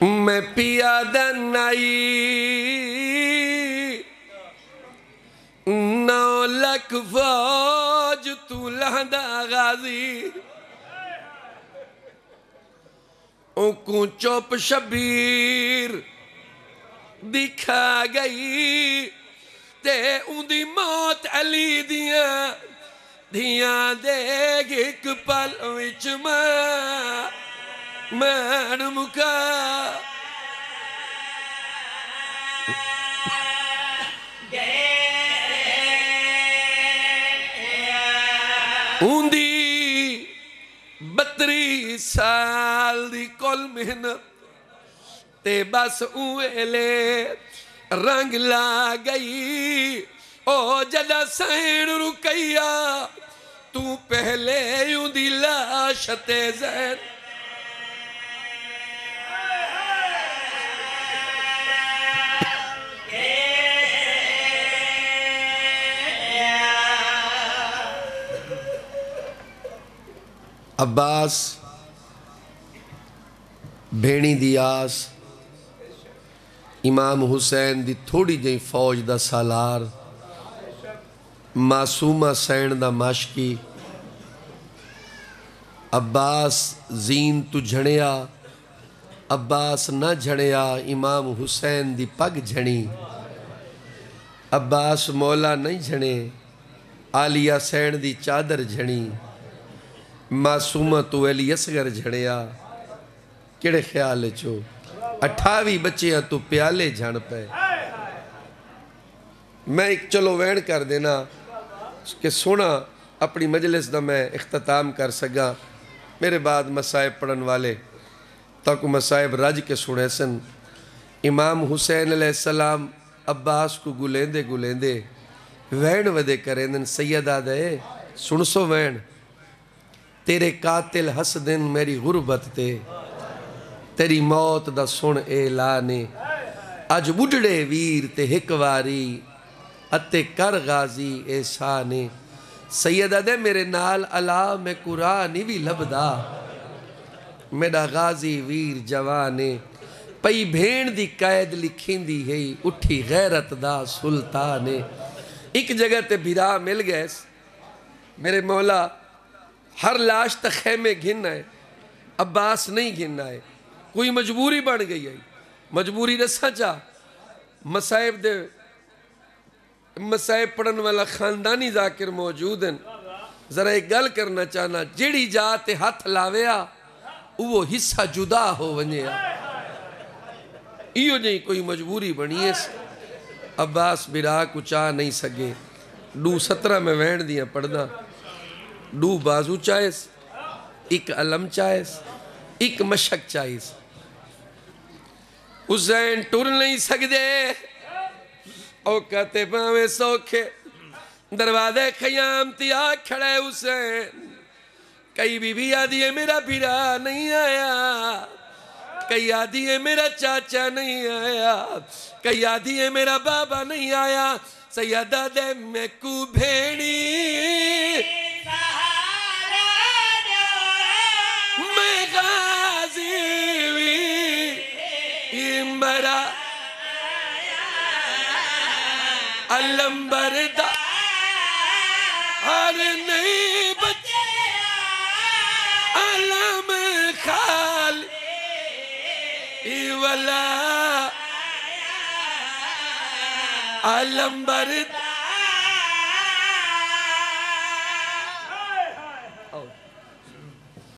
میں پیادہ نائی 9 لکھ فوج تو لہندا غازی ان کو چوپ شبیر دکھا گئی تے ان دی موت علی دیاں دیکھ ایک پل وچ مان مکا ان دی 32 سال دی کل محنت تے بس اویلے رنگ لا گئی او جدہ سین رکیا تو پہلے یوں دی لاشتے زین عباس بھینی دی آس امام حسین دی تھوڑی جائیں فوج دا سالار معصومہ سین دا ماشکی عباس زین تو جھڑیا عباس نہ جھڑیا امام حسین دی پگ جھڑی عباس مولا نہیں جھڑے عالیہ سین دی چادر جھڑی معصومہ تو علی اصغر جھڑیا کڑے خیال چو 28 بچیاں تو پیالے جھڑ پہ میں ایک چلو وین کر دینا کہ سونا اپنی مجلس دا میں اختتام کر سگا میرے بعد مسائب پڑھن والے تاکہ مسائب رج کے سنے سن امام حسین علیہ السلام عباس کو گلیندے وین ودے کریں دن سیدہ دے سن سو وین تیرے قاتل حسدن میری غربت تے تیری موت دا سن اعلانے اج بڑھڑے ویر تے ہکواری اتے کر غازی احسانے سیدہ دے میرے نال علا میں قرآنی بھی لبدا میرا غازی ویر جوانے پئی بھین دی قید لکھیں دی ہے اٹھی غیرت دا سلطانے ایک جگہ تے بھیرا مل گئے میرے مولا ہر لاش تک خیمے گھننا ہے عباس نہیں گھننا ہے کوئی مجبوری بن گئی ہے مجبوری رسا چاہ مسائب پڑھن والا خاندانی ذاکر موجود ہیں ذرا ایک گل کرنا چاہنا جیڑی جاتے ہاتھ لاویا وہ حصہ جدا ہو ونیا ایو نہیں کوئی مجبوری بنی ہے عباس برا کو چاہ نہیں سگے 17 میں وین دیا پڑھنا 2 بازو چاہیس ایک علم چاہیس ایک مشک چاہیس حسین ٹر نہیں سکدے او کہتے پاویں سوکھے دروازے خیام تیا کھڑے حسین کئی بی بی آدھی ہے میرا بھیرا نہیں آیا کئی آدھی ہے میرا چاچا نہیں آیا کئی آدھی ہے میرا بابا نہیں آیا سیدہ دے میں کو بھیڑی میں غازی وی مرا علم بردہ اور نہیں بچے علم خال والا علم بردہ